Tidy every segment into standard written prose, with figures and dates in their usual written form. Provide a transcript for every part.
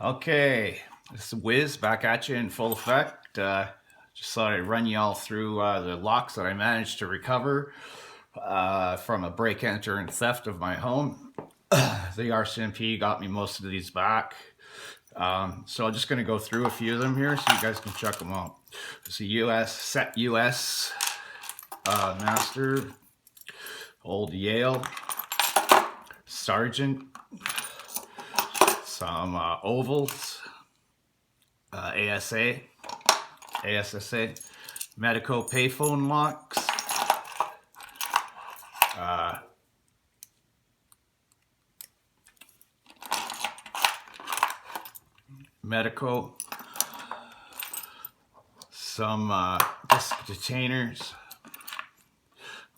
Okay, this is Wiz back at you in full effect. Just thought I'd run you all through the locks that I managed to recover from a break, enter, and theft of my home. The RCMP got me most of these back. So I'm just going to go through a few of them here so you guys can check them out. It's a US Master, old Yale, Sergeant, some ovals, ASA, Medico payphone locks, Medico, some disc detainers,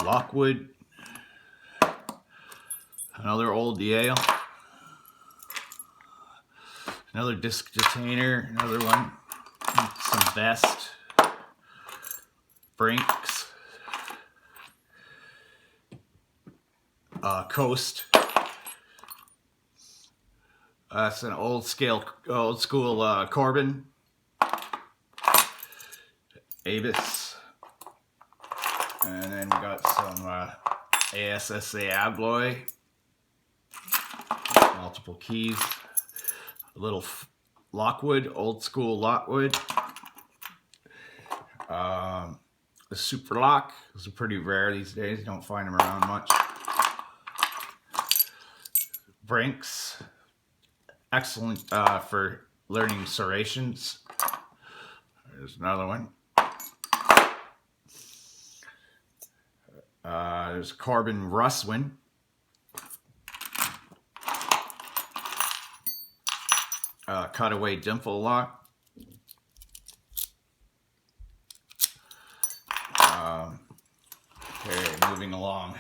Lockwood, another old Yale, another disc detainer, another one, some vest, Brinks, Coast. That's an old school Corbin, Avis, and then we got some ASSA Abloy, multiple keys, a little Lockwood, old school Lockwood. The Super Lock, those are pretty rare these days, you don't find them around much. Brinks, excellent for learning serrations. There's another one. There's Corbin Russwin. Cutaway dimple lock. Okay, moving along.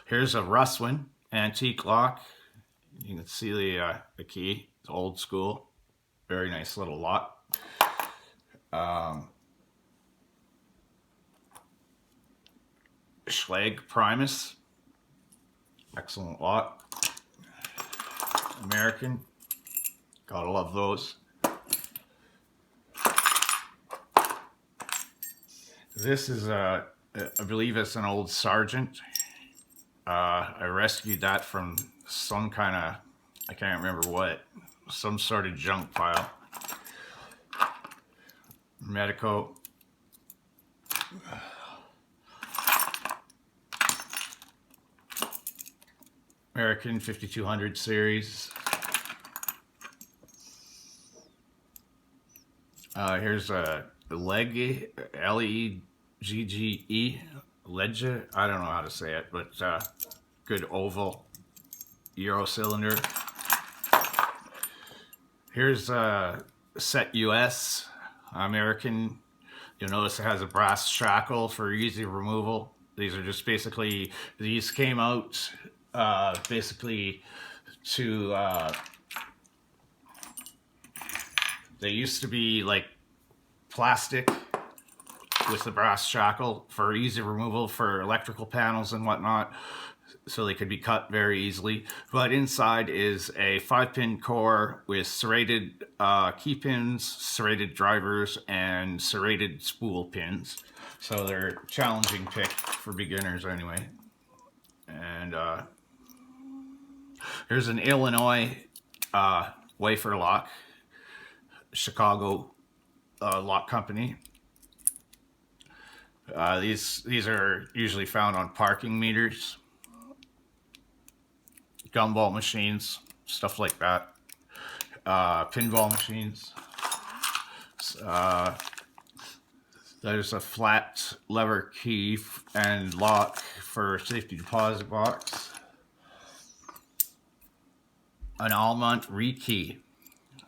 Here's a Russwin antique lock. You can see the key. It's old school. Very nice little lock. Schlag Primus. Excellent lock. American. Gotta love those. This is I believe it's an old Sergeant. I rescued that from some kind of, I can't remember what, some sort of junk pile. Medico. American 5200 series. Here's a Legge, L-E-G-G-E, Legge, I don't know how to say it, but good oval Euro cylinder. Here's a Set US, American. You'll notice it has a brass shackle for easy removal. These are just basically, these came out basically to, they used to be like plastic with the brass shackle for easy removal for electrical panels and whatnot, so they could be cut very easily. But inside is a 5-pin core with serrated key pins, serrated drivers, and serrated spool pins. So they're a challenging pick for beginners anyway. And here's an Illinois wafer lock, Chicago lock company. These are usually found on parking meters, gumball machines, stuff like that, pinball machines. There's a flat lever key and lock for safety deposit box. An Almont rekey.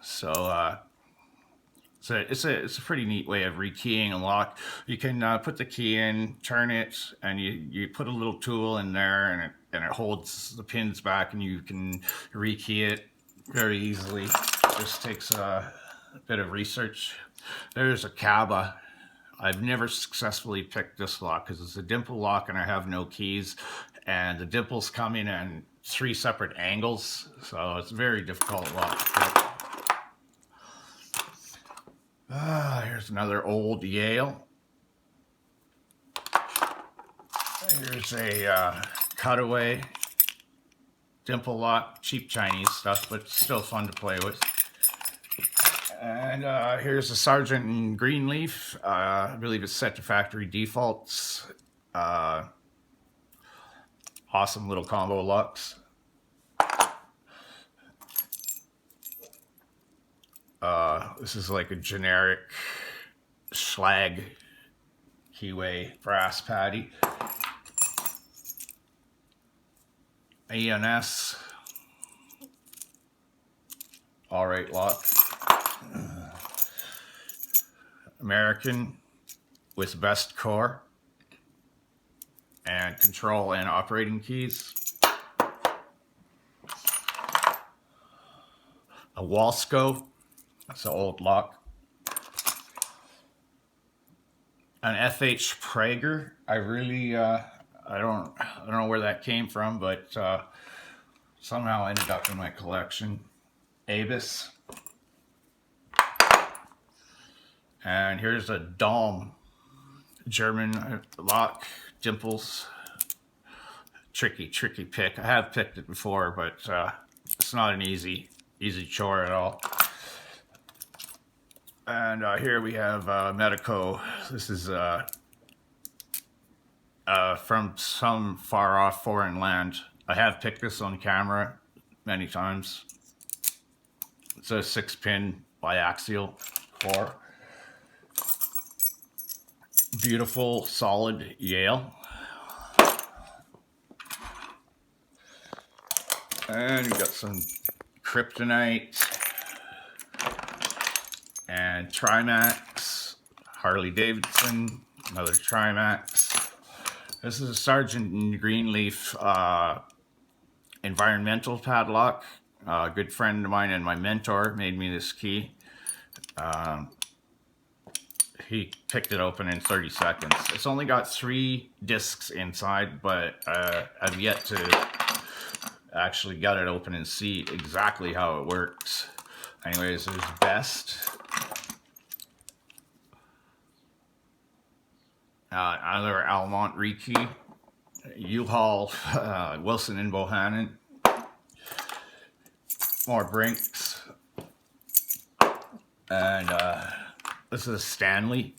So it's a pretty neat way of rekeying a lock. You can put the key in, turn it, and you put a little tool in there, and it holds the pins back, and you can rekey it very easily. It just takes a bit of research. There's a Caba. I've never successfully picked this lock because it's a dimple lock and I have no keys, and the dimples come in and 3 separate angles, so it's very difficult lock to pick. Here's another old Yale. Here's a cutaway dimple lock, cheap Chinese stuff, but still fun to play with. And here's a Sargent in Greenleaf. I believe it's set to factory defaults. Awesome little combo locks. This is like a generic Schlag keyway brass patty. ENS. All right lock. American with best core and control and operating keys. A Walsco. That's an old lock. An FH Prager. I really, I don't know where that came from, but somehow ended up in my collection. Avis. And here's a Dalm German lock, dimples. Tricky pick. I have picked it before, but it's not an easy chore at all. And here we have Medico. This is from some far off foreign land. I have picked this on camera many times. It's a 6-pin biaxial core. Beautiful, solid Yale. And you got some kryptonite and Trimax, Harley Davidson, another Trimax. This is a Sargent Greenleaf environmental padlock. A good friend of mine and my mentor made me this key. He picked it open in 30 seconds. It's only got 3 discs inside, but I've yet to actually get it open and see exactly how it works. Anyways, there's Best. Another Almont rekey. U-Haul, Wilson and Bohannon. More Brinks. And this is Stanley.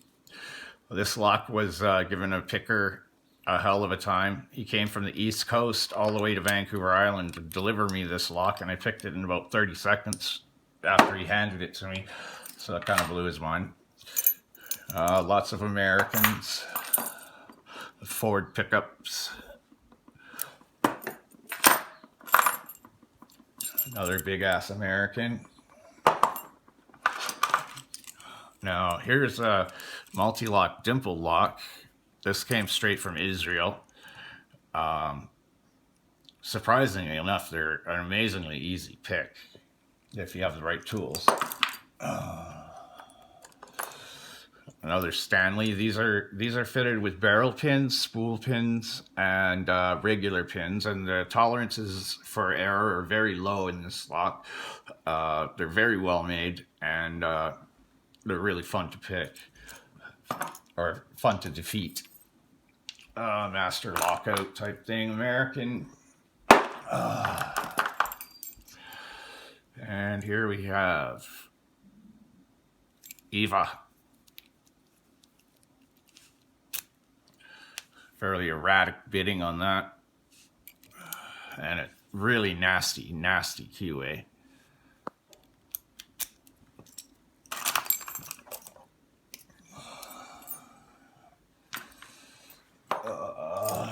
This lock was given a picker a hell of a time. He came from the East Coast all the way to Vancouver Island to deliver me this lock, and I picked it in about 30 seconds after he handed it to me. So that kind of blew his mind. Lots of Americans. Ford pickups. Another big ass American. Now here's a multi-lock dimple lock. This came straight from Israel. Surprisingly enough, they're an amazingly easy pick if you have the right tools. Another Stanley. These are fitted with barrel pins, spool pins, and regular pins, and the tolerances for error are very low in this lock. They're very well made, and they're really fun to pick, or fun to defeat. Master lockout type thing, American. And here we have Eva. Fairly erratic bidding on that. And a really nasty keyway.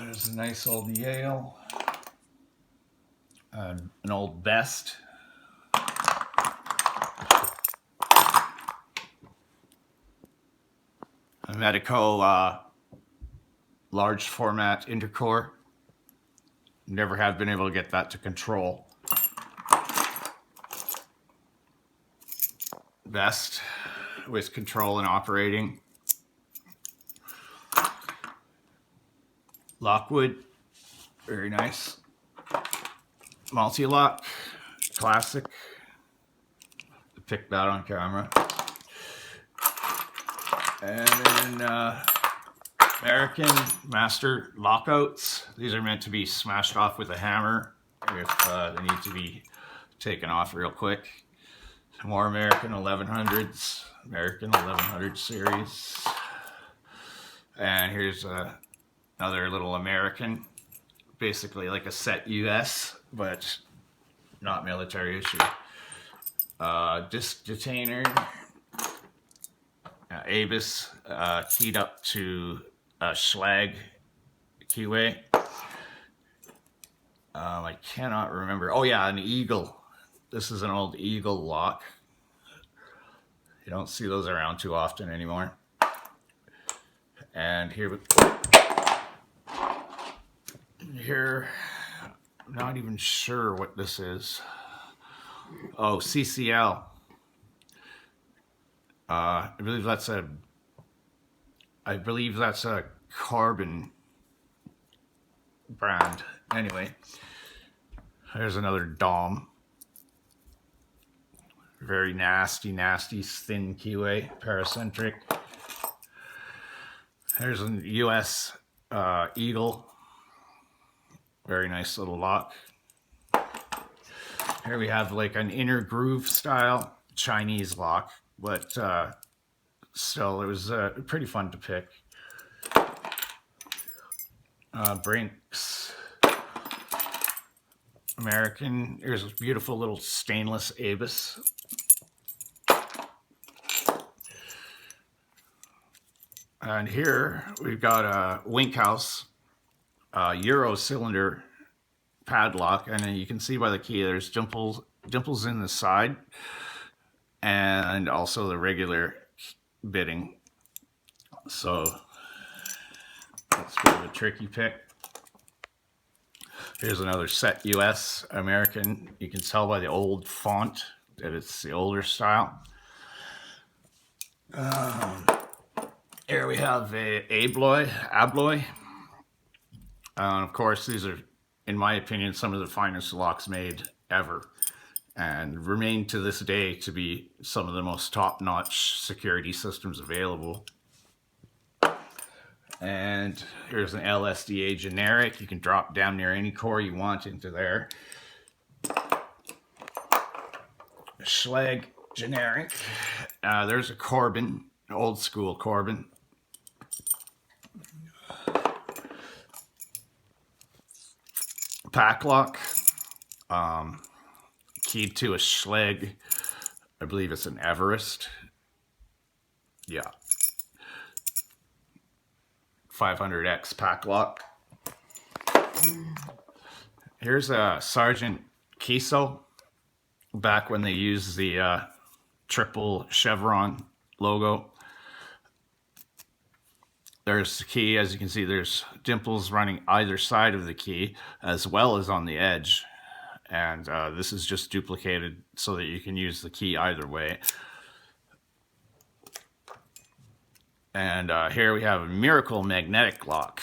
There's a nice old Yale. An old Best. A Medico large format intercore. Never have been able to get that to control. Best with control and operating. Lockwood, very nice. multi-lock, classic. Pick that on camera. And then American Master lockouts. These are meant to be smashed off with a hammer if they need to be taken off real quick. More American 1100s, American 1100 series. And here's another little American, basically like a set US, but not military issue. Disc detainer, Abus, keyed up to a Schlag keyway. I cannot remember. Oh yeah, an Eagle. This is an old Eagle lock. You don't see those around too often anymore. And here, I'm not even sure what this is. Oh, CCL. I believe that's a carbon brand. Anyway, there's another Dom. Very nasty, thin keyway, paracentric. There's a US Eagle. Very nice little lock. Here we have like an inner groove style Chinese lock, but still, it was pretty fun to pick. Brinks. American. Here's a beautiful little stainless Abus. And here we've got a Winkhouse Euro cylinder padlock, and then you can see by the key there's dimples in the side, and also the regular bitting. So that's a bit of a tricky pick. Here's another set US American. You can tell by the old font that it's the older style. Here we have a Abloy. Of course, these are, in my opinion, some of the finest locks made ever, and remain to this day to be some of the most top-notch security systems available. And here's an LSDA generic. You can drop damn near any core you want into there. Schlag generic. There's a Corbin, old school Corbin. Pack lock. Keyed to a Schlag. I believe it's an Everest. Yeah. 500X pack lock. Here's a Sergeant Kiso, back when they used the triple chevron logo. There's the key. As you can see, there's dimples running either side of the key as well as on the edge, and this is just duplicated so that you can use the key either way. And here we have a Miracle magnetic lock.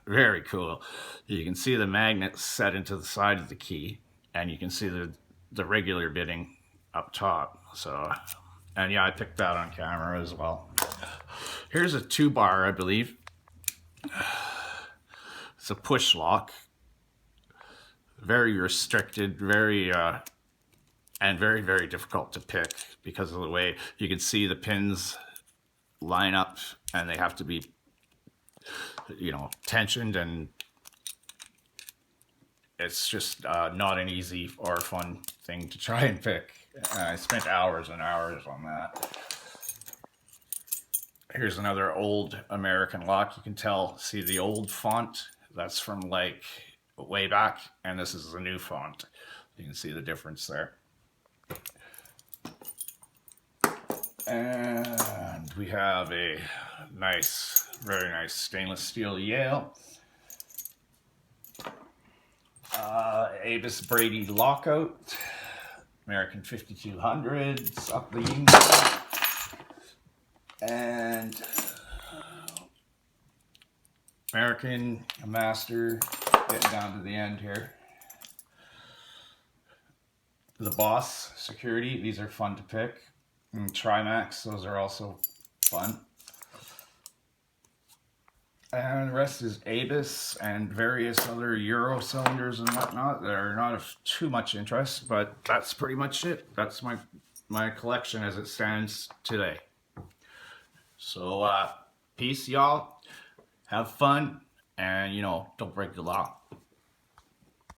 Very cool. You can see the magnet set into the side of the key, and you can see the regular bitting up top. So, and yeah, I picked that on camera as well. Here's a 2-bar, I believe. It's a push lock. Very restricted, and very, very difficult to pick because of the way you can see the pins line up, and they have to be, tensioned, and it's just not an easy or fun thing to try and pick. I spent hours and hours on that. Here's another old American lock. You can see the old font. That's from like way back, and this is the new font. You can see the difference there. And we have a nice, very nice stainless steel Yale. Abus Brady lockout. American 5200s up the Yingling. And American Master, getting down to the end here. the Boss security. These are fun to pick. And Trimax, those are also fun. And the rest is Abus and various other Euro cylinders and whatnot that are not of too much interest, but that's pretty much it. That's my collection as it stands today. So peace, y'all. Have fun, and don't break the law.